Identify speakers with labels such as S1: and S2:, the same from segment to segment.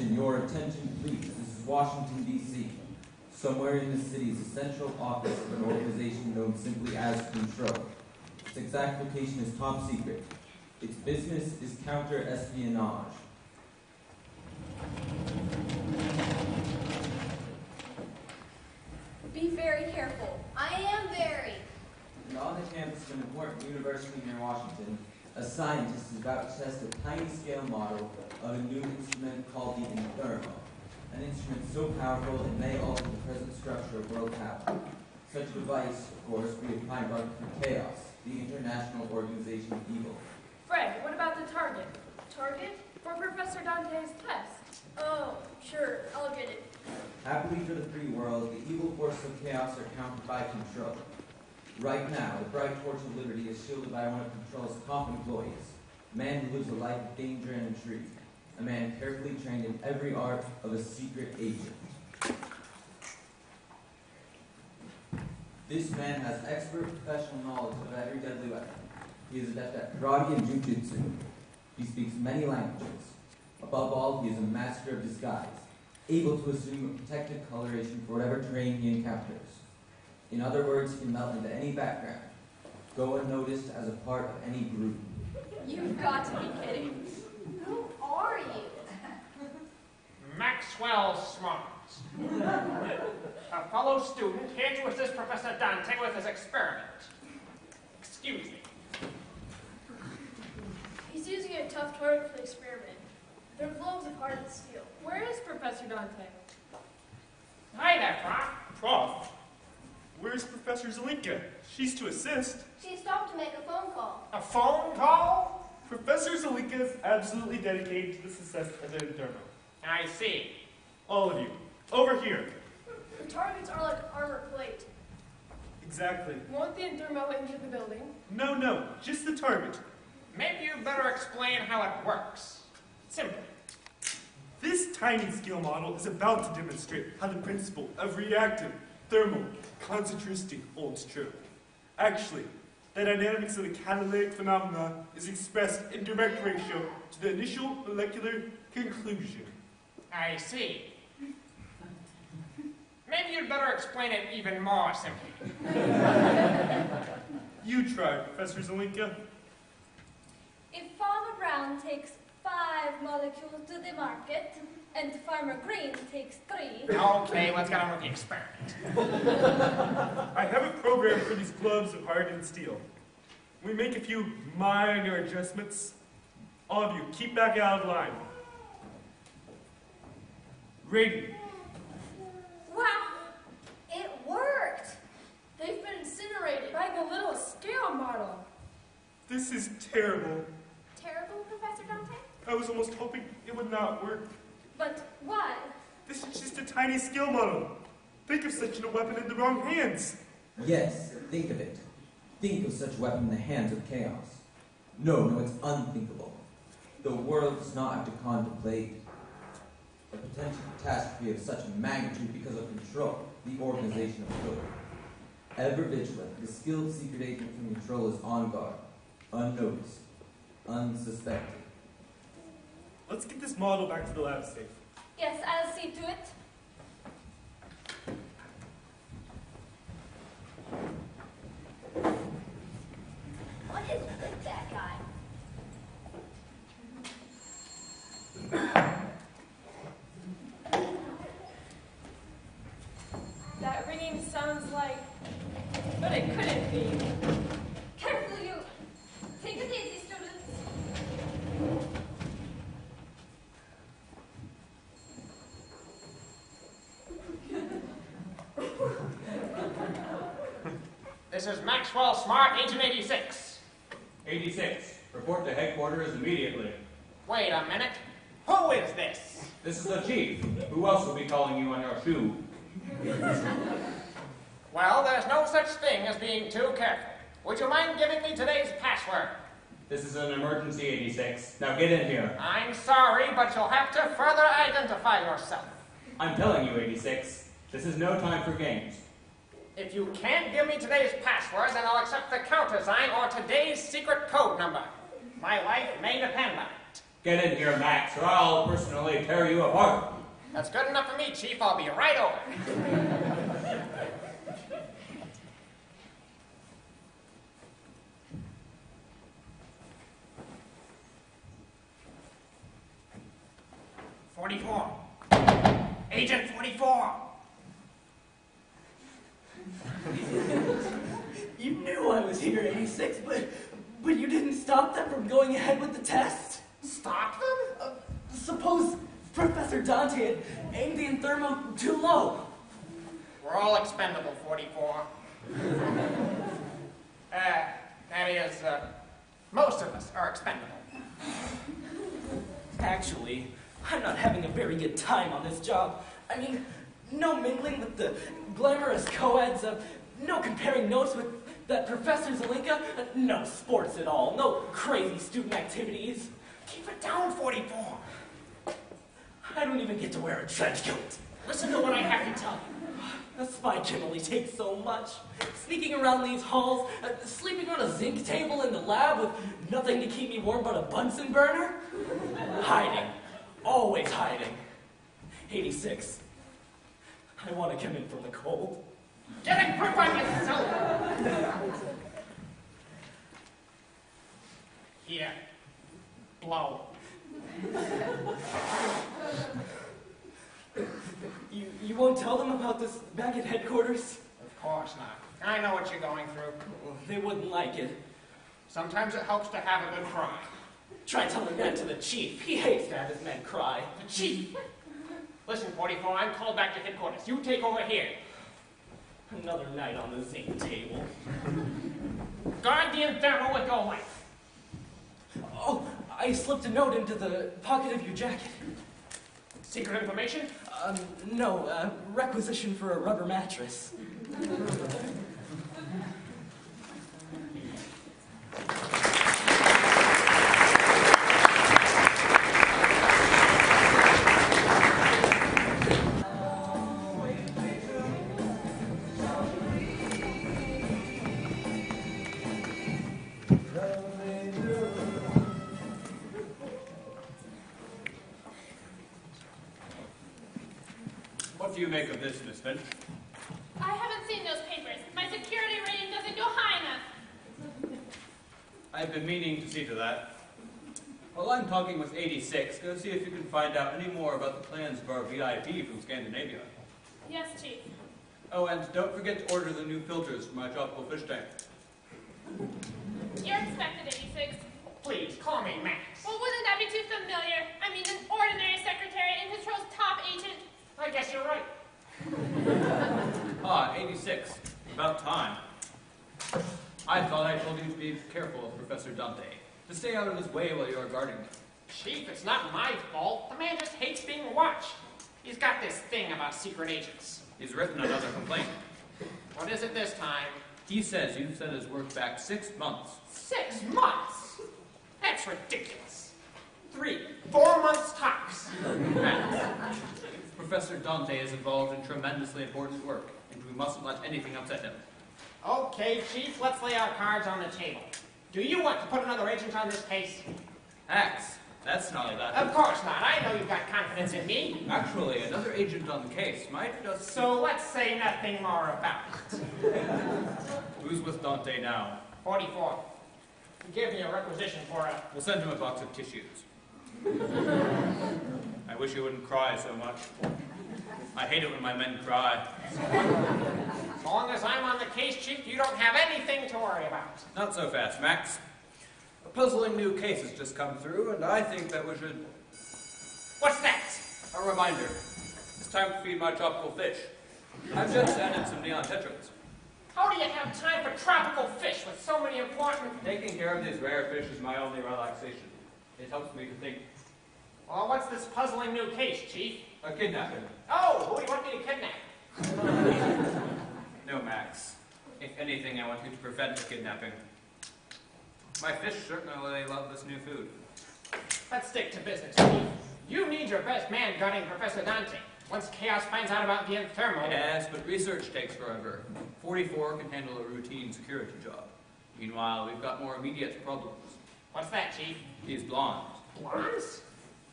S1: Attention, your attention please. This is Washington, D.C. Somewhere in the city is the central office of an organization known simply as Control. Its exact location is top secret. Its business is counter-espionage.
S2: Be very careful.
S3: I am very.
S1: And on the campus of an important university near Washington, a scientist is about to test a tiny-scale model of a new instrument called the Inthermo, an instrument so powerful it may alter the present structure of world power. Such a device, of course, we have time bargained for Chaos, the international organization of evil.
S2: Fred, what about the target?
S3: Target?
S2: For Professor Dante's test.
S3: Oh, sure, I'll get it.
S1: Happily for the free world, the evil forces of Chaos are countered by Control. Right now, the bright torch of liberty is shielded by one of Control's top employees, a man who lives a life of danger and intrigue, a man carefully trained in every art of a secret agent. This man has expert professional knowledge of every deadly weapon. He is adept at karate and jujitsu. He speaks many languages. Above all, he is a master of disguise, able to assume a protective coloration for whatever terrain he encounters. In other words, he can melt into any background, go unnoticed as a part of any group.
S2: You've got to be kidding.
S3: Who are you?
S4: Maxwell Smart. A fellow student here to assist Professor Dante with his experiment. Excuse me.
S3: He's using a tough target for the experiment. Their gloves of hardened steel.
S2: Where is Professor Dante?
S4: Hi there, Prof.
S5: Prof, where's Professor Zelinka? She's to assist.
S3: She stopped to make a phone call.
S4: A phone call?
S5: Professor Zelinka is absolutely dedicated to the success of the Inthermo.
S4: I see.
S5: All of you, over here.
S3: The targets are like armor plate.
S5: Exactly.
S2: Won't the Inthermo into the building?
S5: No, just the target.
S4: Maybe you better explain how it works. Simply.
S5: This tiny scale model is about to demonstrate how the principle of reactive thermal concentricity holds true. Actually, the dynamics of the catalytic phenomena is expressed in direct ratio to the initial molecular conclusion.
S4: I see. Maybe you'd better explain it even more simply.
S5: You try, Professor Zelinka.
S6: If Farmer Brown takes 5 molecules to the market, and Farmer Green takes 3...
S4: Okay, let's get on with the experiment.
S5: I have a program for these gloves of hardened steel. We make a few minor adjustments. All of you, keep back out of line. Ready.
S3: Wow! It worked! They've been incinerated.
S2: By the little scale model.
S5: This is terrible.
S3: Terrible, Professor Dante?
S5: I was almost hoping it would not work.
S6: But why?
S5: This is just a tiny skill model. Think of such a weapon in the wrong hands.
S1: Yes, think of it. Think of such a weapon in the hands of Chaos. No, it's unthinkable. The world does not have to contemplate a potential catastrophe of such magnitude because of Control, the organization of good. Ever vigilant, the skilled secret agent from Control is on guard, unnoticed, unsuspected.
S5: Let's get this model back to the lab safe.
S6: Yes, I'll see to it.
S3: What is with that guy?
S2: That ringing sounds like... But it couldn't be.
S6: Careful, you. Take it easy, students.
S4: This is Maxwell Smart, Agent 86.
S7: 86. Report to headquarters immediately.
S4: Wait a minute. Who is this?
S7: This is the chief. Who else will be calling you on your shoe?
S4: Well, there's no such thing as being too careful. Would you mind giving me today's password?
S7: This is an emergency, 86. Now get in here.
S4: I'm sorry, but you'll have to further identify yourself.
S7: I'm telling you, 86. This is no time for games.
S4: If you can't give me today's password, then I'll accept the countersign or today's secret code number. My life may depend on it.
S7: Get in here, Max, or I'll personally tear you apart.
S4: That's good enough for me, Chief. I'll be right over. "44. Agent 44.
S8: You knew I was here, 86, but you didn't stop them from going ahead with the test?
S4: Stop them?
S8: Suppose Professor Dante had aimed the Inthermo too low.
S4: We're all expendable, 44. That is, most of us are expendable.
S8: Actually, I'm not having a very good time on this job. I mean, no mingling with the glamorous co-eds, no comparing notes with that Professor Zelinka, no sports at all, no crazy student activities.
S4: Keep it down, 44.
S8: I don't even get to wear a trench coat.
S4: Listen to what I have to tell you.
S8: A spy can only take so much. Sneaking around these halls, sleeping on a zinc table in the lab with nothing to keep me warm but a Bunsen burner. Hiding. Always hiding. 86. I want to come in from the cold.
S4: Get a grip on yourself. Here. Blow.
S8: You won't tell them about this back at headquarters?
S4: Of course not. I know what you're going through.
S8: They wouldn't like it.
S4: Sometimes it helps to have a good cry.
S8: Try telling that to the chief. He hates to have his men cry.
S4: The chief? Listen, 44, I'm called back to headquarters. You take over here.
S8: Another night on the zinc table.
S4: Guard the Inthermo with your life.
S8: Oh, I slipped a note into the pocket of your jacket.
S4: Secret information?
S8: No, requisition for a rubber mattress.
S7: What do you make of this, Miss Finch?
S3: I haven't seen those papers. My security rating doesn't go high enough.
S7: I've been meaning to see to that. While I'm talking with 86, go see if you can find out any more about the plans of our VIP from Scandinavia.
S3: Yes, Chief.
S7: Oh, and don't forget to order the new filters for my tropical fish tank.
S3: You're expected, 86.
S4: Please, call me Max.
S3: Well, wouldn't that be too familiar? I mean, an ordinary secretary and control's top agent.
S4: I guess you're right.
S7: Ah, 86. About time. I thought I told you to be careful of Professor Dante. To stay out of his way while you are guarding him.
S4: Chief, it's not my fault. The man just hates being watched. He's got this thing about secret agents.
S7: He's written another complaint.
S4: What is it this time?
S7: He says you've set his work back 6 months.
S4: 6 months? That's ridiculous. 3, 4 months tops.
S7: Max, Professor Dante is involved in tremendously important work, and we mustn't let anything upset him.
S4: Okay, Chief, let's lay our cards on the table. Do you want to put another agent on this case?
S7: Max, that's not that.
S4: Of course not. I know you've got confidence in me.
S7: Actually, another agent on the case might just...
S4: So let's say nothing more about it.
S7: Who's with Dante now?
S4: 44. He gave me a requisition for a...
S7: We'll send him a box of tissues. I wish you wouldn't cry so much. I hate it when my men cry.
S4: As long as I'm on the case, Chief, you don't have anything to worry about.
S7: Not so fast, Max. A puzzling new case has just come through, and I think that we should...
S4: What's that?
S7: A reminder. It's time to feed my tropical fish. I've just added some neon tetras.
S4: How do you have time for tropical fish with so many important...
S7: Taking care of these rare fish is my only relaxation. It helps me to think.
S4: Well, what's this puzzling new case, Chief?
S7: A kidnapping.
S4: Oh, who do you want me to kidnap?
S7: No, Max. If anything, I want you to prevent the kidnapping. My fish certainly love this new food.
S4: Let's stick to business, Chief. You need your best man gunning Professor Dante. Once Chaos finds out about the Inthermo...
S7: Yes, but research takes forever. 44 can handle a routine security job. Meanwhile, we've got more immediate problems.
S4: What's that, Chief?
S7: He's blonde.
S4: Blondes?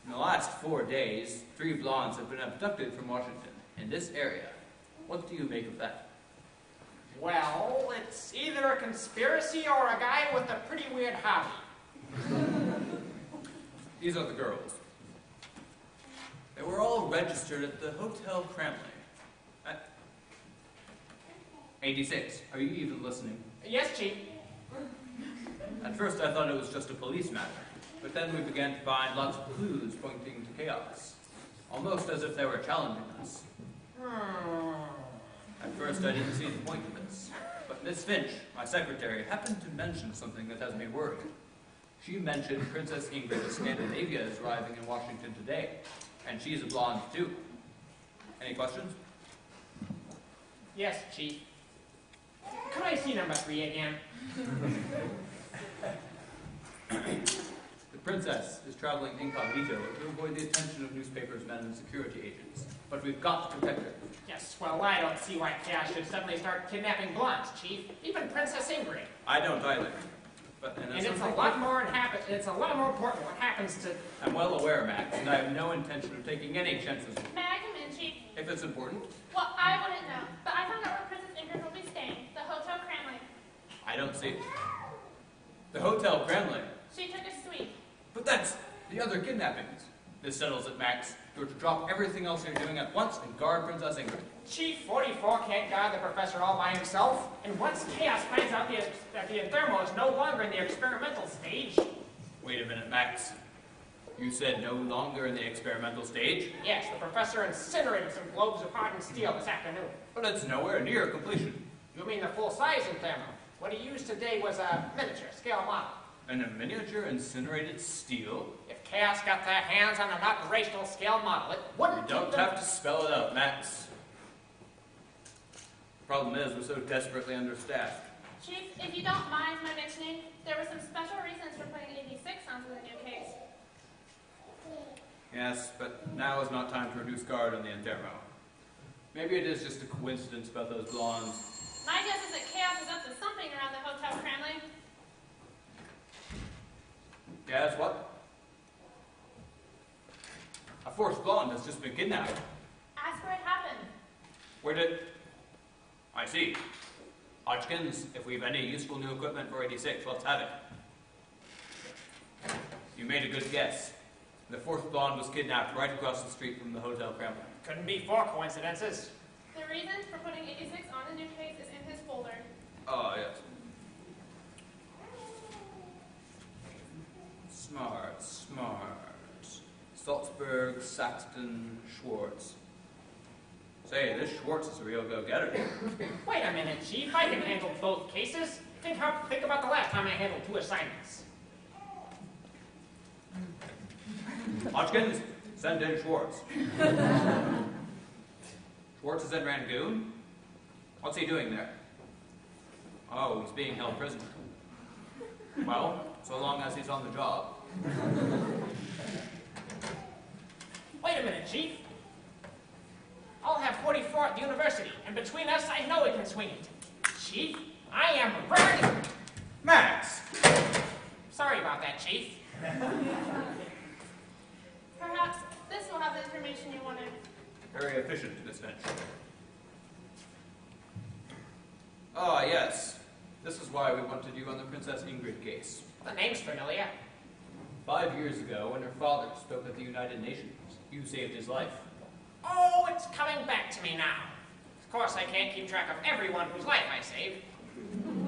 S7: In the last 4 days, 3 blondes have been abducted from Washington, in this area. What do you make of that?
S4: Well, it's either a conspiracy or a guy with a pretty weird hobby.
S7: These are the girls. They were all registered at the Hotel Cramley. 86, are you even listening?
S4: Yes, Chief.
S7: At first I thought it was just a police matter, but then we began to find lots of clues pointing to chaos. Almost as if they were challenging us. At first I didn't see the point of this, but Miss Finch, my secretary, happened to mention something that has me worried. She mentioned Princess Ingrid of Scandinavia is arriving in Washington today, and she's a blonde too. Any questions?
S4: Yes, Chief. Could I see number 3 again?
S7: The princess is traveling incognito to avoid the attention of newspapers, men, and security agents. But we've got to protect her.
S4: Yes, well, I don't see why Chaos should suddenly start kidnapping blondes, Chief. Even Princess Ingrid.
S7: I don't either.
S4: And it's a lot more important what happens to...
S7: I'm well aware, Max, and I have no intention of taking any chances.
S3: May I come in, Chief?
S7: If it's important,
S3: Well, I wouldn't know, but I found out where Princess Ingrid will be staying. The Hotel Cranley.
S7: I don't see it. The Hotel Cranley.
S3: She took a suite.
S7: But that's the other kidnappings. This settles it, Max. You're to drop everything else you're doing at once and guard Princess Ingrid.
S4: Chief 44 can't guard the professor all by himself. And once Chaos finds out that the Thermo is no longer in the experimental stage...
S7: Wait a minute, Max. You said no longer in the experimental stage?
S4: Yes, the professor incinerated some globes of hardened steel this afternoon.
S7: But it's nowhere near completion.
S4: You mean the full-size Thermo? What he used today was a miniature scale model.
S7: And a miniature incinerated steel?
S4: If Chaos got their hands on an operational scale model, it wouldn't
S7: You don't have to spell it out, Max. The problem is, we're so desperately understaffed.
S3: Chief, if you don't mind my mentioning, there were some special reasons for putting 86 onto the new case.
S7: Yes, but now is not time to reduce guard on the Thermo. Maybe it is just a coincidence about those blondes.
S3: My guess is that Chaos is up to something around the Hotel Cranley.
S7: Yes, what? A forced blonde has just been kidnapped.
S3: Ask where it happened.
S7: Where did... I see. Hodgkins, if we've any useful new equipment for 86, let's have it. You made a good guess. The fourth blonde was kidnapped right across the street from the Hotel Kremlin.
S4: Couldn't be 4 coincidences.
S3: The reason for putting 86 on the new case is in his folder.
S7: Oh, yes. Smart, smart. Salzburg, Saxton, Schwartz. Say, this Schwartz is a real go-getter.
S4: Wait a minute, Chief. I can handle both cases. Think about the last time I handled 2 assignments.
S7: Hodgkins, send in Schwartz. Schwartz is in Rangoon? What's he doing there? Oh, he's being held prisoner. Well, so long as he's on the job.
S4: Wait a minute, Chief. I'll have 44 at the university, and between us, I know we can swing it. Chief, I am ready.
S7: Max!
S4: Sorry about that, Chief.
S3: Perhaps this will have the information you wanted.
S7: Very efficient, Miss Finch. Ah, yes. This is why we wanted you on the Princess Ingrid case.
S4: The name's familiar.
S7: 5 years ago, when her father spoke at the United Nations, you saved his life.
S4: Oh, it's coming back to me now. Of course, I can't keep track of everyone whose life I saved.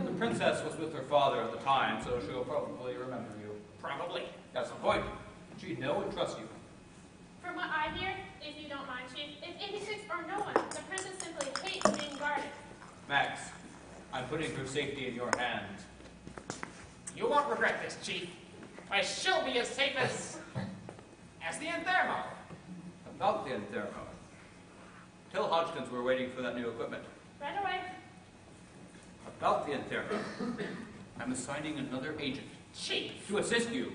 S7: The princess was with her father at the time, so she'll probably remember you.
S4: Probably.
S7: That's the point. She'd know and trust you.
S3: From what I hear, if you don't mind, Chief, if 86 or no one, the princess simply hates being guarded.
S7: Max, I'm putting her safety in your hands.
S4: You won't regret this, Chief. I shall be as safe as the Thermo.
S7: About the Thermo. Tell Hodgkins we're waiting for that new equipment.
S3: Right away.
S7: About the Thermo. I'm assigning another agent.
S4: Chief,
S7: To assist you.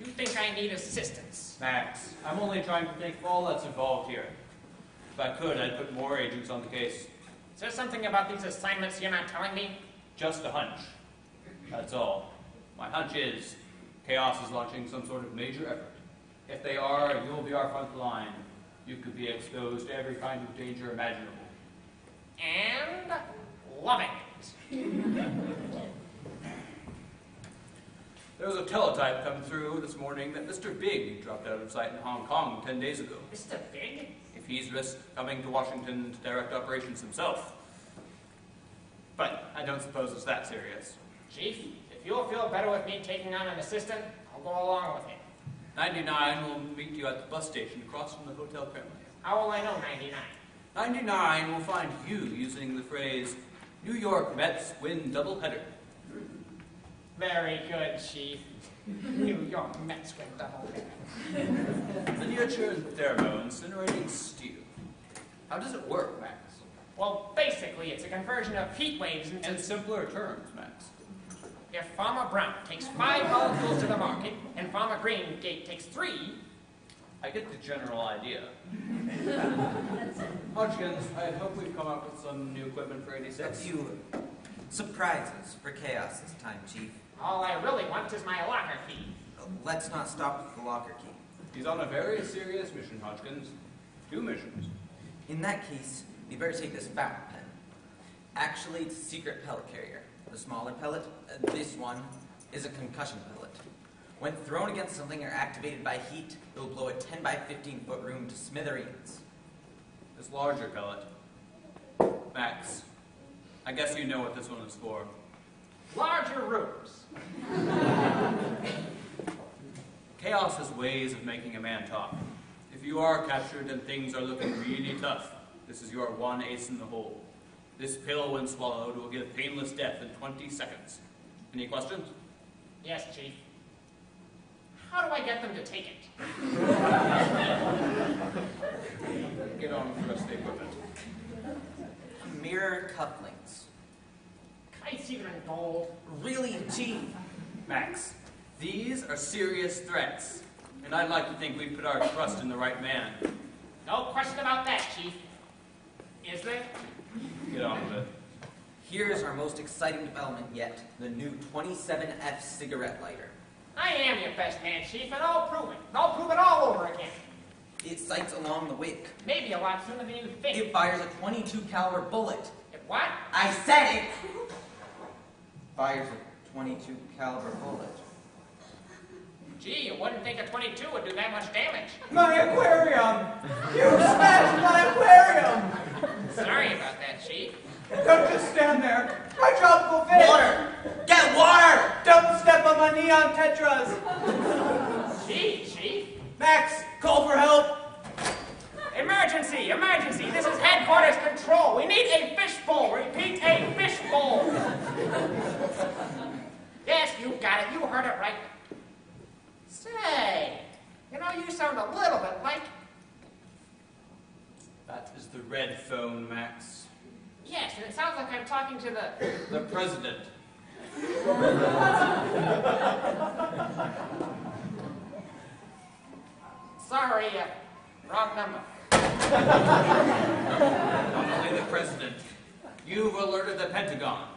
S4: you think I need assistance?
S7: Max, I'm only trying to think of all that's involved here. If I could, I'd put more agents on the case.
S4: Is there something about these assignments you're not telling me?
S7: Just a hunch. That's all. My hunch is Chaos is launching some sort of major effort. If they are, you'll be our front line. You could be exposed to every kind of danger imaginable.
S4: And loving it.
S7: There was a teletype come through this morning that Mr. Big dropped out of sight in Hong Kong 10 days ago.
S4: Mr. Big?
S7: If he's risked coming to Washington to direct operations himself. But I don't suppose it's that serious.
S4: Chief, if you'll feel better with me taking on an assistant, I'll go along with it.
S7: 99 will meet you at the bus station across from the Hotel Kremlin.
S4: How will I know 99?
S7: 99 will find you using the phrase, New York Mets win doubleheader.
S4: Very good, Chief. New York Mets win doubleheader.
S7: Miniature and thermo incinerating steel. How does it work, Max?
S4: Well, basically, it's a conversion of heat waves into...
S7: In simpler terms, Max.
S4: If Farmer Brown takes 5 molecules to the market, and Farmer Greengate takes 3...
S7: I get the general idea. Hodgkins, I hope we've come up with some new equipment for 86.
S9: A few surprises for Chaos this time, Chief.
S4: All I really want is my locker key.
S9: Let's not stop with the locker key.
S7: He's on a very serious mission, Hodgkins. 2 missions.
S9: In that case, you better take this fountain pen. Actually, it's a secret pellet carrier. The smaller pellet, this one, is a concussion pellet. When thrown against something or activated by heat, it will blow a 10 by 15 foot room to smithereens.
S7: This larger pellet. Max, I guess you know what this one is for.
S4: Larger rooms.
S7: Chaos has ways of making a man talk. If you are captured and things are looking really tough, this is your one ace in the hole. This pill, when swallowed, will give painless death in 20 seconds. Any questions?
S4: Yes, Chief. How do I get them to take it?
S7: Get on with the rest of the equipment.
S9: Mirror cufflinks.
S4: Can I see them in gold?
S9: Really, Chief?
S7: Max, these are serious threats, and I'd like to think we've put our trust in the right man.
S4: No question about that, Chief. Is there?
S7: Get on with it.
S9: Here's our most exciting development yet, the new 27F cigarette lighter.
S4: I am your best man, Chief, and I'll prove it. And I'll prove it all over again.
S9: It sights along the wick.
S4: Maybe a lot sooner than you think.
S9: It fires a 22 caliber bullet.
S4: What?
S9: I said it! Fires a 22 caliber bullet.
S4: Gee, you wouldn't think a 22 would do that much damage.
S1: My aquarium! You smashed my aquarium!
S4: Sorry about that, Chief.
S1: Don't just stand there. My tropical fish!
S9: Water! Get water!
S1: Don't step on my neon tetras!
S4: Gee, Chief.
S1: Max, call for help!
S4: Emergency! Emergency! This is headquarters control. We need a fishbowl. Repeat, a fishbowl. Yes, you got it. You heard it right. Say, you know, you sound a little bit like...
S7: That is the red phone, Max.
S4: Yes, and it sounds like I'm talking to the...
S7: The president.
S4: Sorry, wrong number.
S7: Not only the president, you've alerted the Pentagon.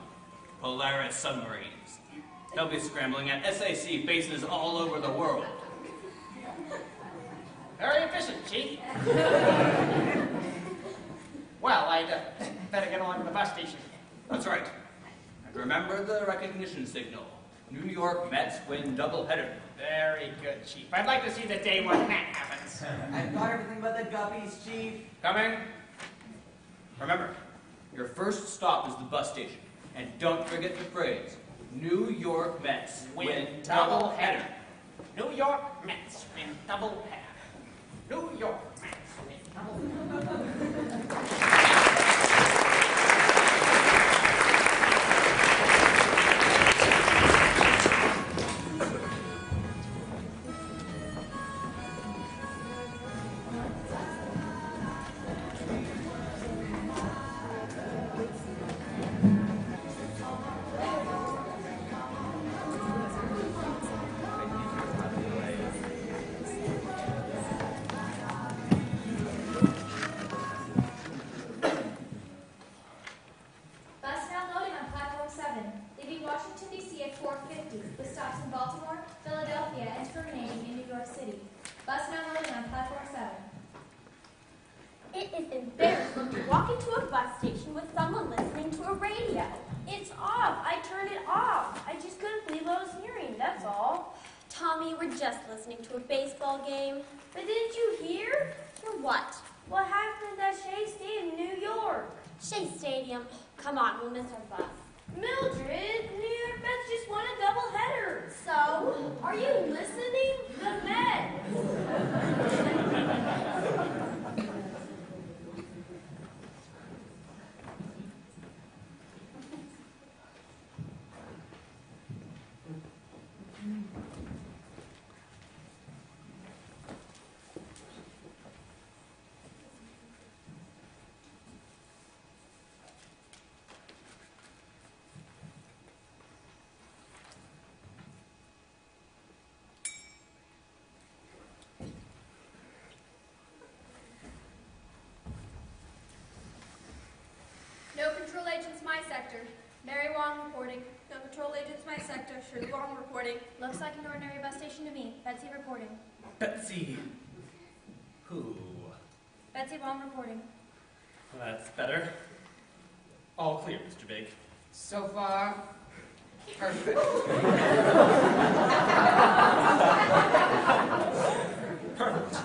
S7: Polaris submarines. They'll be scrambling at SAC bases all over the world.
S4: Very efficient, Chief. Well, I'd better get along to the bus station.
S7: That's right. And remember the recognition signal. New York Mets win doubleheader.
S4: Very good, Chief. I'd like to see the day when that happens.
S1: I've got everything but the guppies, Chief.
S7: Coming. Remember, your first stop is the bus station. And don't forget the phrase, New York Mets win doubleheader.
S4: New York Mets win doubleheader. New York Mets win doubleheader.
S6: Bus now loading on platform 7, leaving Washington, D.C. at 4:50, with stops in Baltimore, Philadelphia,
S10: City. Bus now loading on platform 7.
S3: It is embarrassing to walk into a bus station with someone listening to a radio.
S2: It's off. I turned it off. I just couldn't believe what I was hearing, that's all.
S3: Tommy, we're just listening to a baseball game.
S2: But didn't you hear?
S3: For what?
S2: What happened at Shea Stadium in New York?
S3: Shea Stadium. Come on, we'll miss our bus.
S2: Mildred, New York Mets just won a doubleheader.
S3: So?
S2: Are you listening? The Mets.
S6: No control agents, my sector. Mary Wong reporting. No control agents, my sector. Shirley Wong reporting.
S10: Looks like an ordinary bus station to me. Betsy reporting.
S8: Betsy. Who?
S10: Betsy Wong reporting.
S8: Well, that's better. All clear, Mr. Big.
S9: So far, perfect.
S8: Perfect.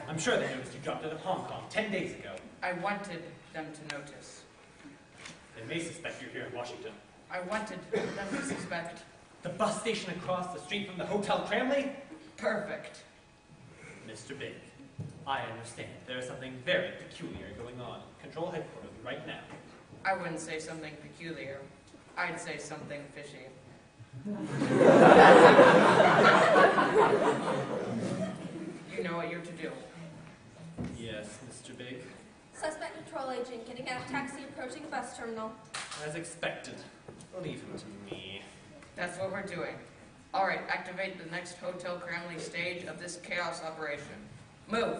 S8: I'm sure they noticed you dropped out of Hong Kong 10 days ago.
S9: I wanted them to notice.
S8: They may suspect you're here in Washington.
S9: I wanted them to suspect.
S8: The bus station across the street from the Hotel Cramley?
S9: Perfect.
S8: Mr. Big, I understand there is something very peculiar going on at Control Headquarters right now.
S9: I wouldn't say something peculiar. I'd say something fishy. You know what you're to do.
S8: Yes, Mr. Big.
S6: Suspect control agent getting out of taxi approaching bus terminal.
S8: As expected. Leave him to me.
S9: That's what we're doing. All right, activate the next Hotel Cramley stage of this chaos operation. Move.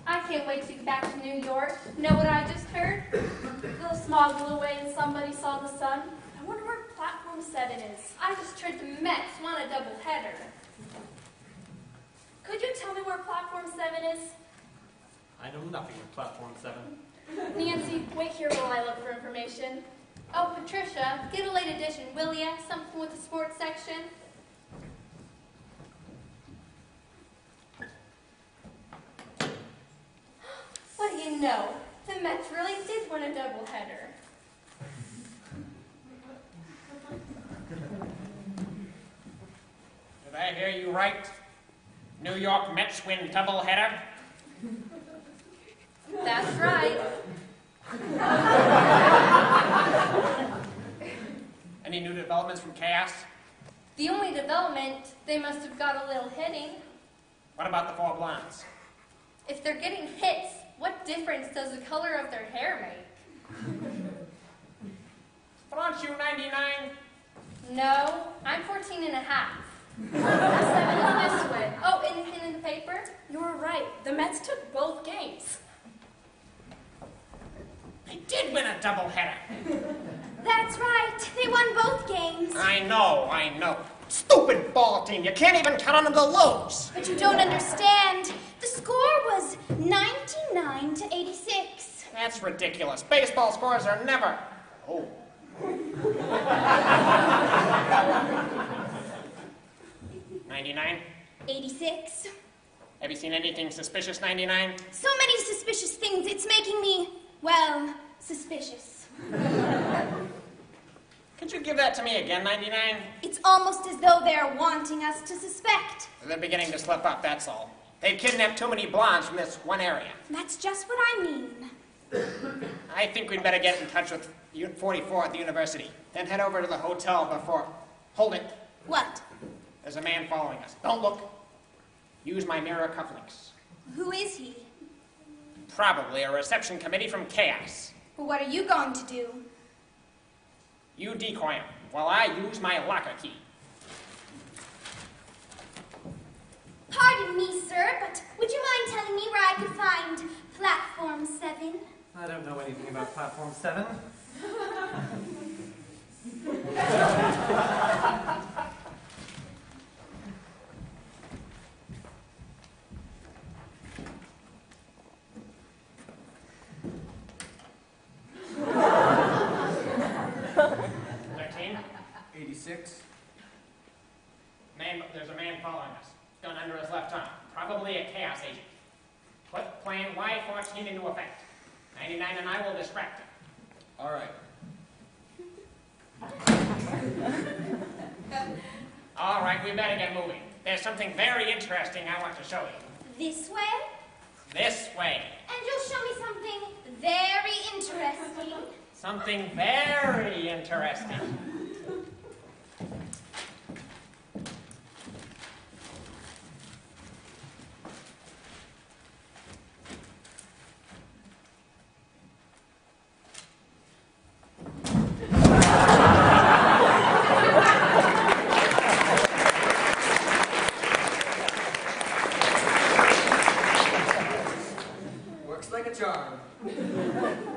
S3: I can't wait to get back to New York. Know what I just heard? The smog blew away and somebody saw the sun. I wonder where platform 7 is. I just heard the Mets won a doubleheader. Could you tell me where platform 7 is?
S8: I know nothing of Platform 7.
S3: Nancy, wait here while I look for information. Oh, Patricia, get a late edition, will ya? Something with the sports section. What do you know? The Mets really did win a doubleheader.
S4: Did I hear you right? New York Mets win doubleheader?
S6: That's right.
S4: Any new developments from Chaos?
S3: The only development, they must have got a little hitting.
S4: What about the four blondes?
S3: If they're getting hits, what difference does the color of their hair make?
S4: But aren't you 99?
S3: No, I'm 14 and a half. 7 is this way. Oh, anything in the paper?
S2: You were right. The Mets took both games.
S4: They did win a doubleheader.
S3: That's right. They won both games.
S4: I know. Stupid ball team. You can't even count on them to lose.
S3: But you don't understand. The score was 99 to 86.
S4: That's ridiculous. Baseball scores are never... Oh. 99?
S3: 86.
S4: Have you seen anything suspicious, 99?
S3: So many suspicious things. It's making me, well, suspicious.
S4: Could you give that to me again, 99?
S3: It's almost as though they're wanting us to suspect.
S4: They're beginning to slip up, that's all. They've kidnapped too many blondes from this one area.
S3: That's just what I mean.
S4: I think we'd better get in touch with 44 at the university, then head over to the hotel before... Hold it.
S3: What?
S4: There's a man following us. Don't look. Use my mirror cufflinks.
S3: Who is he?
S4: Probably a reception committee from Chaos.
S3: Well, what are you going to do?
S4: You decoy him while I use my locker key.
S3: Pardon me, sir, but would you mind telling me where I could find platform
S11: I don't know anything about Platform 7.
S4: There's a man following us. Gun under his left arm. Probably a chaos agent. Put plan Y14 into effect. 99 and I will distract him.
S7: All right.
S4: All right, we better get moving. There's something very interesting I want to show you.
S3: This way?
S4: This way.
S3: And you'll show me something very interesting.
S4: Something very interesting.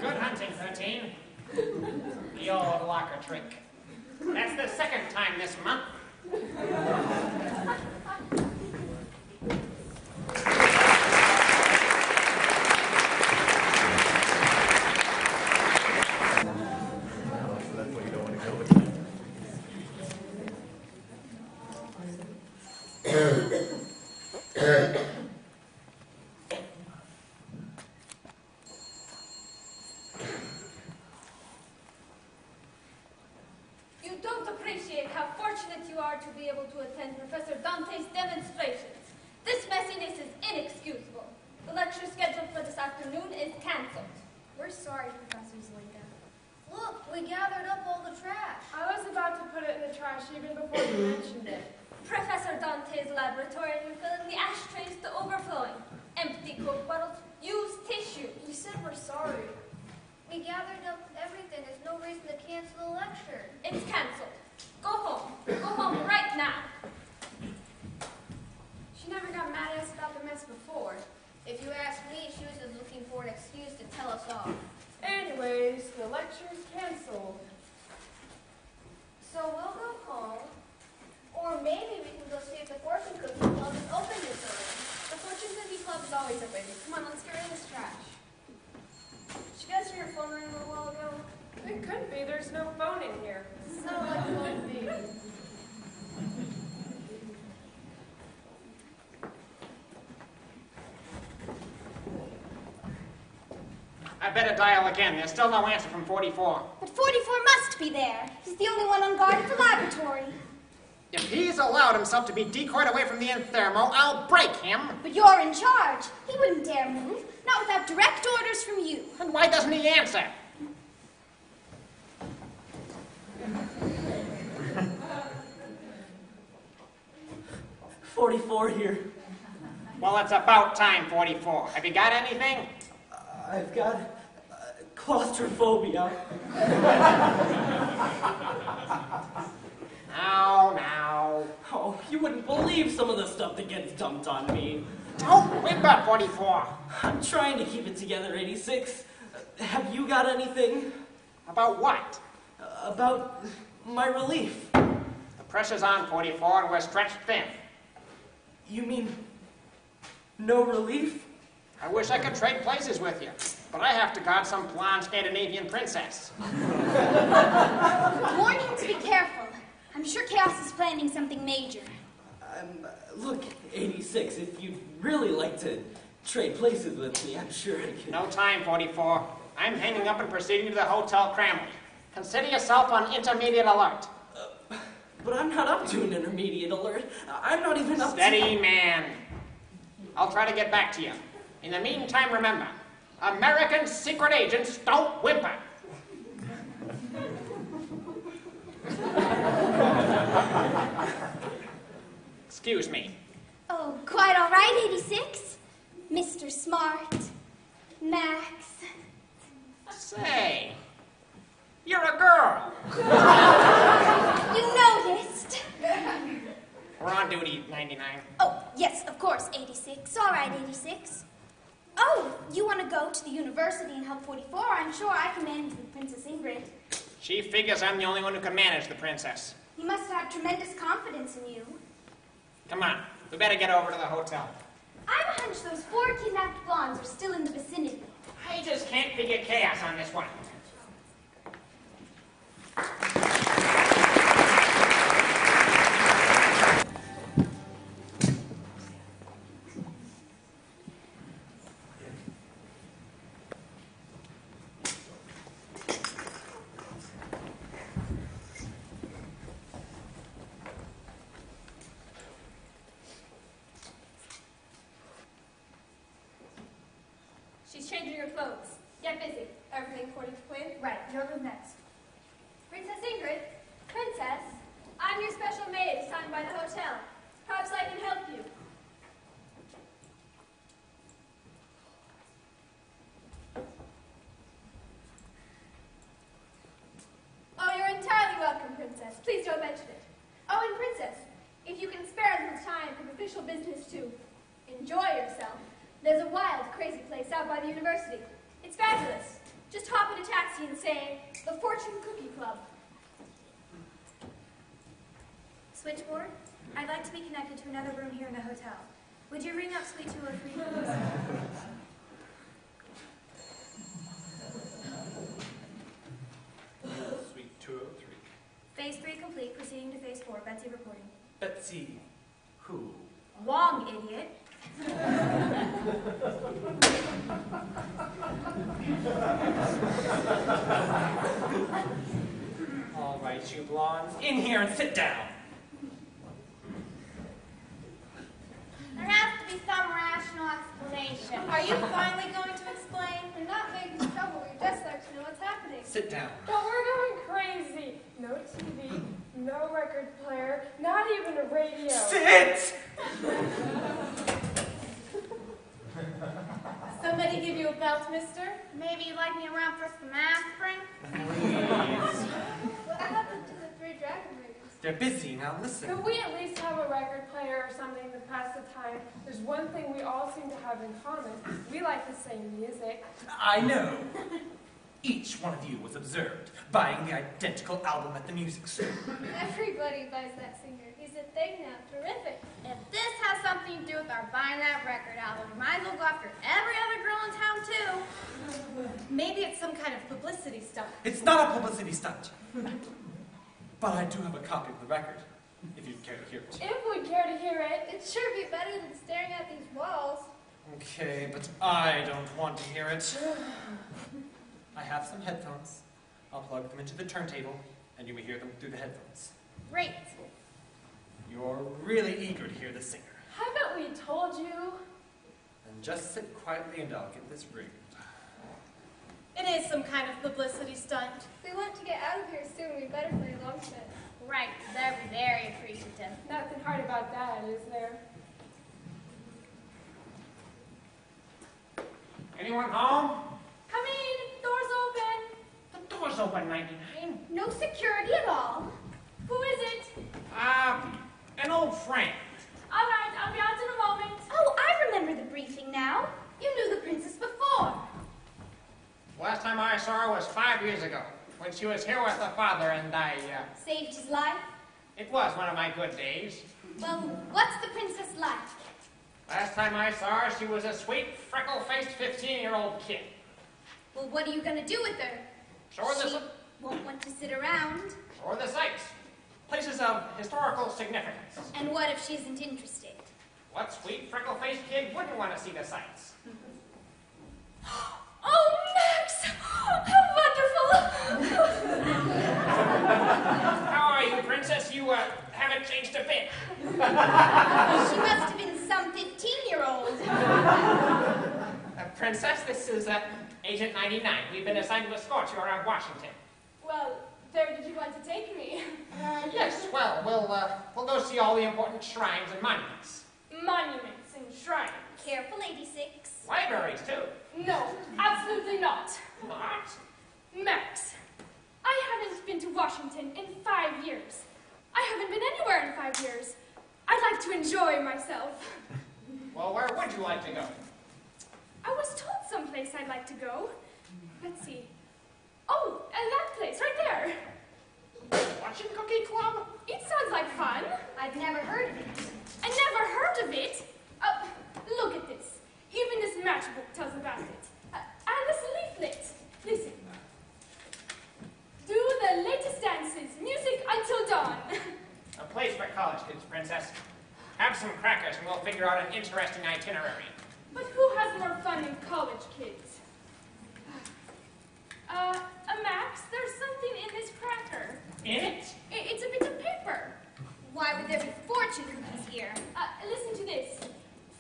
S4: Good hunting, 13. The old locker trick. That's the second time this month.
S6: You don't appreciate how fortunate you are to be able to attend Professor Dante's demonstrations. This messiness is inexcusable. The lecture scheduled for this afternoon is cancelled.
S10: We're sorry, Professor Zelinka. Look, we gathered up all the trash.
S2: I was about to put it in the trash even before you mentioned it.
S6: Professor Dante's laboratory is filling the ashtrays to overflowing. Empty Coke bottles, used tissue.
S10: We said we're sorry. We gathered up everything. There's no reason to cancel the lecture.
S6: It's cancelled. Go home. Go home right now.
S10: She never got mad at us about the mess before. If you ask me, she was just looking for an excuse to tell us off.
S2: Anyways, the lecture's canceled.
S10: So we'll go home, or maybe we can go see if the Fortune Cookie Club is open this early. The Fortune Cookie Club is always open. Come on, let's get rid of this trash. Did you guys hear your phone ring a little while ago?
S2: It could be. There's no phone in here.
S10: It's not like it would be.
S4: I better dial again. There's still no answer from 44.
S3: But 44 must be there. He's the only one on guard at the laboratory.
S4: If he's allowed himself to be decoyed away from the Inthermo, I'll break him.
S3: But you're in charge. He wouldn't dare move, not without direct orders from you.
S4: And why doesn't he answer?
S8: "44 here.
S4: Well, it's about time, 44. Have you got anything?
S8: I've got claustrophobia."
S4: Now.
S8: Oh, you wouldn't believe some of the stuff that gets dumped on me.
S4: Oh, we've got 44.
S8: I'm trying to keep it together, 86. Have you got anything?
S4: About what?
S8: About my relief.
S4: The pressure's on, 44, and we're stretched thin.
S8: You mean no relief?
S4: I wish I could trade places with you, but I have to guard some blonde Scandinavian princess.
S3: Warning to be careful. I'm sure Chaos is planning something major.
S8: Look, 86, if you'd really like to trade places with me, I'm sure I could.
S4: No time, 44. I'm hanging up and proceeding to the Hotel Cramley. Consider yourself on intermediate alert.
S8: But I'm not up to an intermediate alert. I'm not even up
S4: Steady, man. I'll try to get back to you. In the meantime, remember, American secret agents don't whimper. Excuse me.
S3: Oh, quite all right, 86. Mr. Smart. Max.
S4: Say, you're a girl.
S3: You noticed.
S4: We're on duty, 99.
S3: Oh, yes, of course, 86. All right, 86.
S10: Oh, you want to go to the university and help 44? I'm sure I can manage with Princess Ingrid.
S4: She figures I'm the only one who can manage the princess.
S10: He must have tremendous confidence in you.
S4: Come on, we better get over to the hotel.
S10: I have a hunch those 4 kidnapped blondes are still in the vicinity.
S4: I just can't figure chaos on this one.
S6: She's changing her clothes. Get busy. Everything according to plan?
S10: Right, you're the next.
S6: Princess Ingrid? Princess? I'm your special maid assigned by the hotel. Perhaps I can help you. Oh, you're entirely welcome, Princess. Please don't mention it. Oh, and Princess, if you can spare a little time from official business to enjoy yourself, there's a wild, crazy place out by the university. It's fabulous. Just hop in a taxi and say, the Fortune Cookie Club.
S10: Switchboard, I'd like to be connected to another room here in the hotel. Would you ring up suite 203, please?
S11: Suite 203.
S10: Phase 3 complete, proceeding to phase 4. Betsy reporting.
S11: Betsy, who?
S10: Wong, idiot.
S8: All right, you blondes, in here and sit down.
S10: There has to be some rational explanation.
S6: Are you finally going to explain? We're not making trouble. We'd just like to know what's happening.
S11: Sit down.
S2: But we're going crazy. No TV, no record player, not even a radio.
S8: Sit!
S6: Somebody give you a belt, mister?
S10: Maybe you'd like me around for some aspirin?
S8: Please.
S6: What happened to the 3 dragon raiders?
S11: They're busy, now listen.
S2: Could we at least have a record player or something to pass the time? There's one thing we all seem to have in common. We like the same music.
S11: I know. Each one of you was observed buying the identical album at the music store.
S6: Everybody buys that singer. He's a thing now. Terrific.
S10: If this has something to do with our buying that record album, we might as well go after every other girl in town, too.
S2: Maybe it's some kind of publicity stunt.
S11: It's not a publicity stunt. But I do have a copy of the record, if you'd care to hear it.
S2: If we'd care to hear it.
S6: It'd sure be better than staring at these walls.
S11: Okay, but I don't want to hear it. I have some headphones. I'll plug them into the turntable, and you may hear them through the headphones.
S10: Great.
S11: You're really eager to hear the singer.
S2: How about we told you?
S11: Then just sit quietly and I'll get this rigged.
S2: It is some kind of publicity stunt.
S6: We want to get out of here soon. We better play along with it.
S10: Right, they're very appreciative.
S2: Nothing hard about that, is there?
S4: Anyone home?
S2: Come in. Door's open.
S4: The door's open, 99.
S6: No security at all.
S2: Who is it?
S4: An old friend.
S2: All right, I'll be out in a moment.
S10: Oh, I remember the briefing now. You knew the princess before.
S4: Last time I saw her was 5 years ago, when she was here with her father and I,
S10: Saved his life?
S4: it was one of my good days.
S10: Well, what's the princess like?
S4: Last time I saw her, she was a sweet, freckle-faced 15-year-old kid.
S10: Well, what are you going to do with her?
S4: Show her
S10: She won't want to sit around.
S4: show her the sights. Places of historical significance.
S10: And what if she isn't interested?
S4: What sweet, freckle-faced kid wouldn't want to see the sights?
S2: Oh, Max! How wonderful!
S4: How are you, princess? You, haven't changed a bit.
S10: She must have been some 15-year-old.
S4: Princess, this is, Agent 99. We've been assigned to escort you around Washington.
S2: Well, where did you want to take me?
S4: Yes, well, we'll go see all the important shrines and monuments.
S2: Monuments and shrines.
S10: Careful, 86.
S4: Libraries, too.
S2: No, absolutely not.
S4: Not?
S2: Max, I haven't been to Washington in 5 years. I haven't been anywhere in 5 years. I'd like to enjoy myself.
S4: Well, where would you like to go?
S2: I was told someplace I'd like to go. Let's see. Oh, and that place, right there.
S4: Fortune Cookie Club?
S2: It sounds like fun.
S6: I've never heard of it.
S2: I never heard of it. Look at this. Even this matchbook tells about it. And this leaflet. Listen. Do the latest dances. Music until dawn.
S4: A place for college kids, Princess. Have some crackers and we'll figure out an interesting itinerary.
S2: But who has more fun than college kids? Max, there's something in this cracker.
S4: In it?
S2: It's a bit of paper.
S6: Why would there be fortune cookies here?
S2: Listen to this.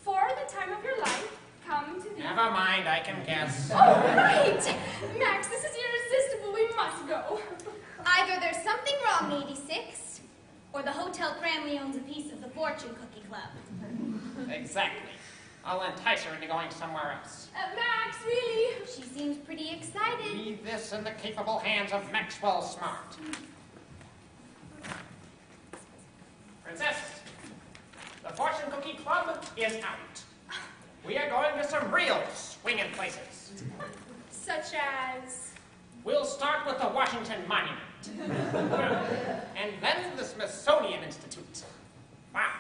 S2: For the time of your life, come to the...
S4: Never mind, I can guess.
S2: Oh, wait! Max, this is irresistible. We must go.
S6: Either there's something wrong, 86, or the Hotel Cramley owns a piece of the Fortune Cookie Club.
S4: Exactly. I'll entice her into going somewhere else.
S2: Max, really?
S6: She seems pretty excited.
S4: Leave this in the capable hands of Maxwell Smart. Princess, the Fortune Cookie Club is out. We are going to some real swinging places.
S2: Such as...
S4: We'll start with the Washington Monument. And then the Smithsonian Institute. Wow.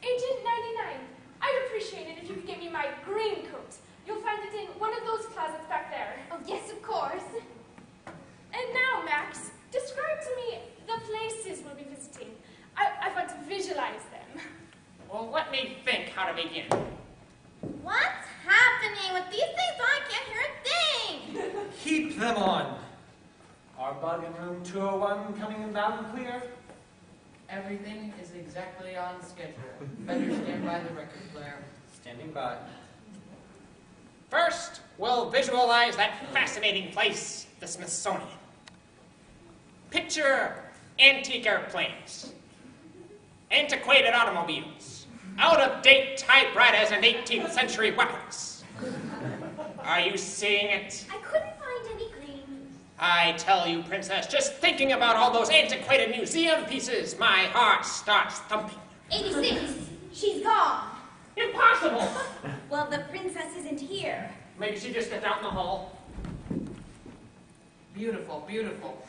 S2: Agent 99, I'd appreciate it if you could get me my green coat. You'll find it in one of those closets back there.
S6: Oh, yes, of course.
S2: And now, Max, describe to me the places we'll be visiting. I want to visualize them.
S4: Well, let me think how to begin.
S6: What's happening with these things? I can't hear a thing.
S11: Keep them on. Our bug in room 201 coming in loud and clear.
S12: Everything is exactly on schedule. Better stand by the record player.
S11: Standing by.
S4: First, we'll visualize that fascinating place, the Smithsonian. Picture antique airplanes, antiquated automobiles, out-of-date typewriters, and 18th century weapons. Are you seeing it?
S6: I couldn't find any green.
S4: I tell you, Princess, just thinking about all those antiquated museum pieces, my heart starts thumping.
S6: 86, she's gone.
S4: Impossible!
S6: Well, the princess isn't here.
S4: Maybe she just stepped out in the hall.
S12: Beautiful, beautiful.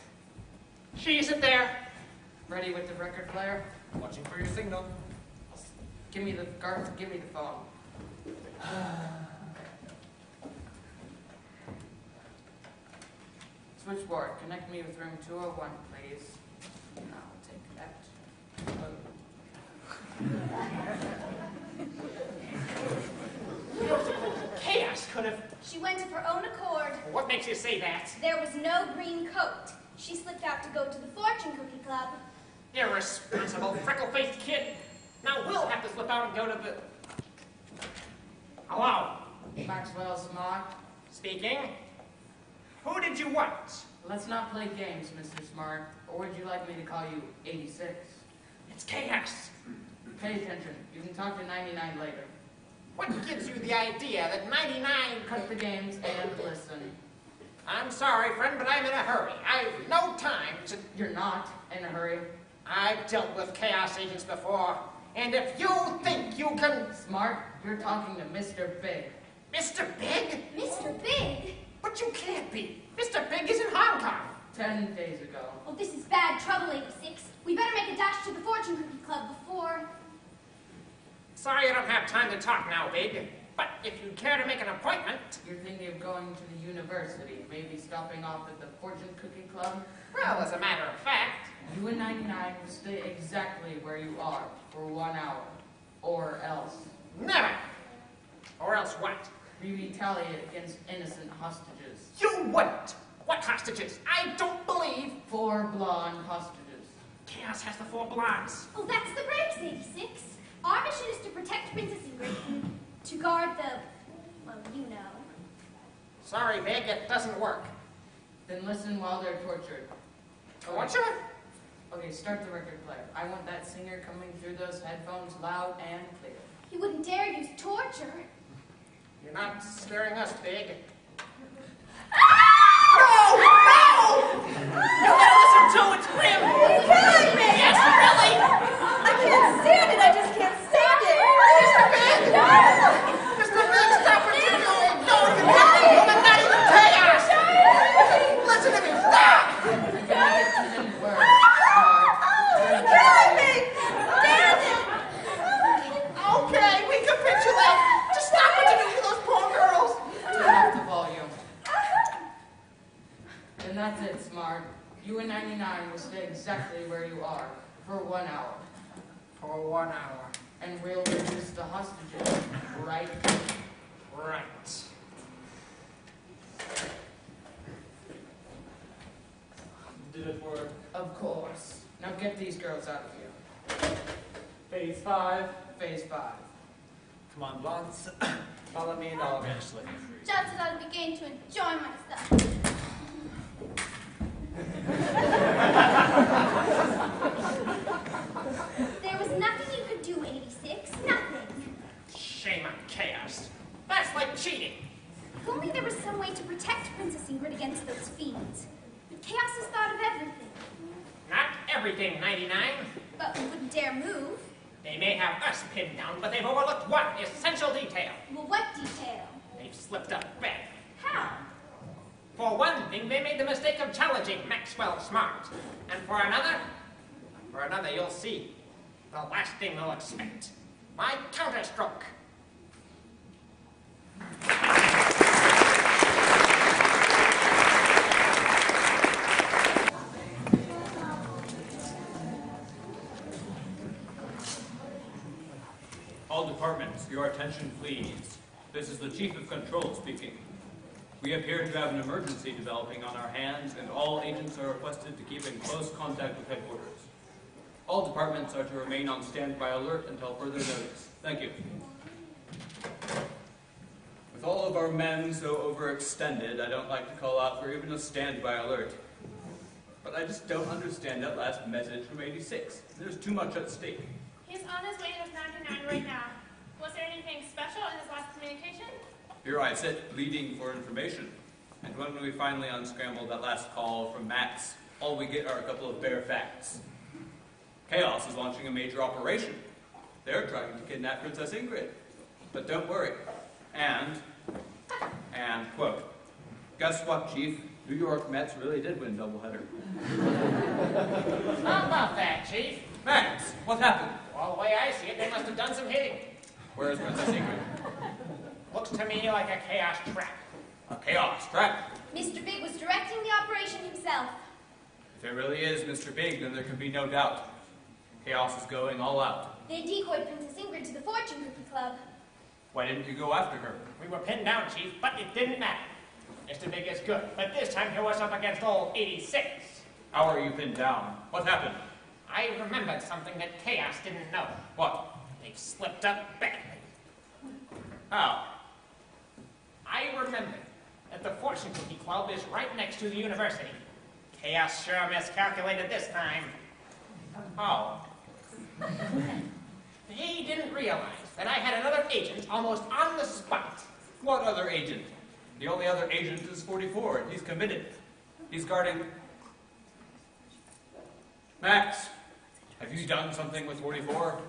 S4: She isn't there.
S12: Ready with the record player?
S11: Watching for your signal.
S12: Give me the phone. Switchboard, connect me with room 201, please. I'll take that.
S4: Chaos could have...
S6: She went of her own accord.
S4: What makes you say that?
S6: There was no green coat. She slipped out to go to the Fortune Cookie Club.
S4: Irresponsible, freckle-faced kid. Now we'll have to slip out and go to the... Hello?
S12: Maxwell Smart.
S4: Speaking. Who did you want?
S12: Let's not play games, Mr. Smart. Or would you like me to call you 86?
S4: It's chaos.
S12: Pay attention. You can talk to 99 later.
S4: What gives you the idea that 99...
S12: Cut the games and listen.
S4: I'm sorry, friend, but I'm in a hurry. I've no time to...
S12: You're not in a hurry.
S4: I've dealt with chaos agents before. And if you think you can...
S12: Smart, you're talking to Mr. Big.
S4: Mr. Big?
S6: Mr. Big?
S4: But you can't be. Mr. Big is in Hong Kong.
S12: 10 days ago.
S6: Oh, this is bad trouble, 86. We better make a dash to the Fortune Cookie Club before...
S4: Sorry I don't have time to talk now, Big. But if you care to make an appointment...
S12: You're thinking of going to the university, maybe stopping off at the Fortune Cookie Club?
S4: Well, as a matter of fact...
S12: You and 99 will stay exactly where you are for 1 hour. Or else.
S4: Never! Or else what?
S12: We retaliate against innocent hostages.
S4: You wouldn't! What hostages? I don't believe...
S12: 4 blonde hostages.
S4: Chaos has the 4 blondes.
S6: Oh, that's the breaks, 86. Our mission is to protect Princess Ingrid, to guard the... well, you know.
S4: Sorry, Big, it doesn't work.
S12: Then listen while they're tortured.
S4: Torture?
S12: Okay, start the record player. I want that singer coming through those headphones loud and clear.
S6: He wouldn't dare use torture.
S4: You're not scaring us, Big.
S8: No! You gotta listen to it, it's Grim!
S6: Are you kidding me?
S8: Yes, really!
S6: I can't stand it, I just can't stand it!
S12: it, Smart. You and 99 will stay exactly where you are for 1 hour.
S4: For 1 hour.
S12: And we'll release the hostages, right?
S4: Right.
S11: Did it work?
S12: Of course. Now get these girls out of here.
S11: Phase 5.
S12: Phase 5.
S11: Come on, blondes. Follow me and I'll eventually.
S6: Just as I begin to enjoy myself. There was nothing you could do, 86. Nothing.
S4: Shame on Chaos. That's like cheating.
S6: If only there was some way to protect Princess Ingrid against those fiends. But Chaos has thought of everything.
S4: Not everything, 99.
S6: But we wouldn't dare move.
S4: They may have us pinned down, but they've overlooked one essential detail.
S6: Well, what detail?
S4: They've slipped up bad.
S6: How?
S4: For one thing, they made the mistake of challenging Maxwell Smart. And for another, you'll see. The last thing they'll expect. My counterstroke.
S7: All departments, your attention please. This is the Chief of Control speaking. We appear to have an emergency developing on our hands, and all agents are requested to keep in close contact with headquarters. All departments are to remain on standby alert until further notice. Thank you. With all of our men so overextended, I don't like to call out for even a standby alert. But I just don't understand that last message from 86. There's too much at stake.
S2: He's on his way to 99 right now. Was there anything special in his last communication?
S7: Here I sit, pleading for information. And when we finally unscramble that last call from Max, all we get are a couple of bare facts. Chaos is launching a major operation. They're trying to kidnap Princess Ingrid. But don't worry. And, quote, guess what, Chief? New York Mets really did win doubleheader.
S4: How about that, Chief?
S7: Max, what happened?
S4: Well, the way I see it, they must have done some hitting.
S7: Where is Princess Ingrid?
S4: Looks to me like a chaos trap.
S7: A chaos trap.
S6: Mr. Big was directing the operation himself.
S7: If it really is Mr. Big, then there can be no doubt. Chaos is going all out.
S6: They decoyed Princess Ingrid to the Fortune Cookie Club.
S7: Why didn't you go after her?
S4: We were pinned down, Chief, but it didn't matter. Mr. Big is good, but this time he was up against old 86.
S7: How are you pinned down? What happened?
S4: I remembered something that Chaos didn't know.
S7: What?
S4: They've slipped up badly.
S7: How?
S4: I remembered that the Fortune Cookie Club is right next to the university. Chaos sure miscalculated this time.
S7: How?
S4: They didn't realize that I had another agent almost on the spot.
S7: What other agent? The only other agent is 44, and he's committed. He's guarding... Max, have you done something with 44?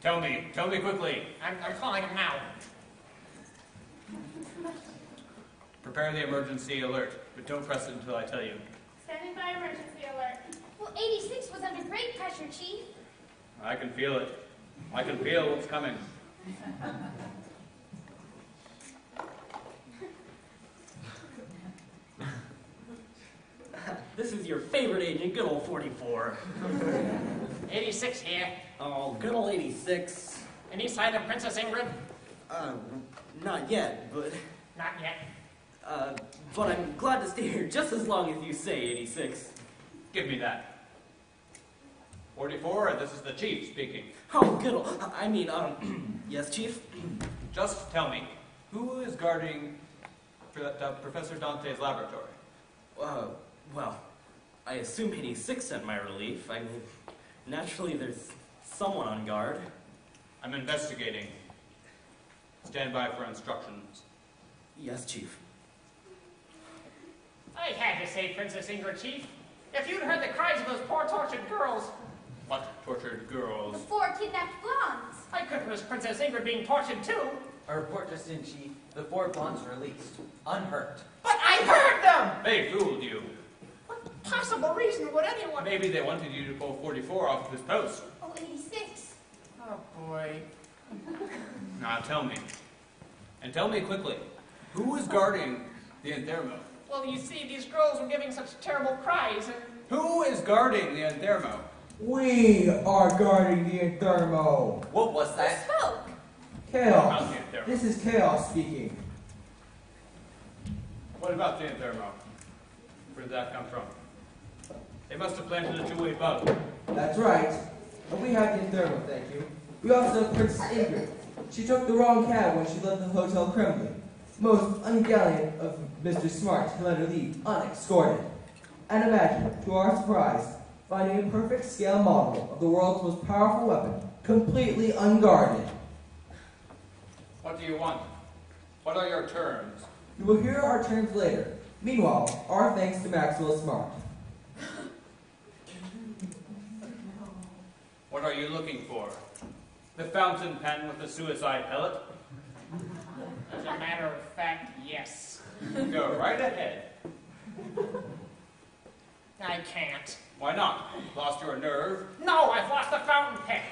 S7: Tell me quickly.
S4: I'm calling him now.
S7: Prepare the emergency alert, but don't press it until I tell you.
S2: Standing by emergency alert.
S6: Well, 86 was under great pressure, Chief.
S7: I can feel it. I can feel what's coming.
S8: This is your favorite agent, good old 44.
S4: 86 here.
S8: Oh, good old 86.
S4: Any sign of Princess Ingrid?
S8: Not yet, but...
S4: Not yet.
S8: But I'm glad to stay here just as long as you say, 86.
S7: Give me that. 44, this is the Chief speaking.
S8: Oh, good old... yes, Chief?
S7: Just tell me, who is guarding Professor Dante's laboratory?
S8: Well, I assume 86 sent my relief. I mean, naturally there's someone on guard.
S7: I'm investigating. Stand by for instructions.
S8: Yes, Chief.
S4: I had to say Princess Ingrid, Chief. If you'd heard the cries of those poor tortured girls.
S7: What tortured girls?
S6: The 4 kidnapped blondes.
S4: I couldn't risk Princess Ingrid being tortured too.
S1: A report just in, Chief. The 4 blondes were released, unhurt.
S4: But I heard them!
S7: They fooled you.
S4: What possible reason would anyone...
S7: Maybe they wanted you to pull 44 off of his post.
S6: Oh, 86.
S4: Oh, boy.
S7: Now tell me. And tell me quickly. Who is guarding the Anthermo?
S4: Well, you see, these girls were giving such terrible cries, and...
S7: Who is guarding the Anthermo?
S1: We are guarding the Anthermo.
S9: What was that?
S6: Spoke.
S1: Chaos.
S7: About the Anthermo.
S1: This is Chaos speaking.
S7: What about the Anthermo? Where did that come from? They must have planted a two-way bug.
S1: That's right. And we have the Anthermo, thank you. We also have Princess Ingrid. She took the wrong cab when she left the Hotel Kremlin. Most ungallant of Mr. Smart to let her leave unescorted. And imagine, to our surprise, finding a perfect scale model of the world's most powerful weapon, completely unguarded.
S7: What do you want? What are your terms?
S1: You will hear our terms later. Meanwhile, our thanks to Maxwell Smart.
S7: What are you looking for? The fountain pen with the suicide pellet?
S4: As a matter of fact, yes.
S7: Go right ahead.
S4: I can't.
S7: Why not? Lost your nerve?
S4: No, I've lost the fountain pen.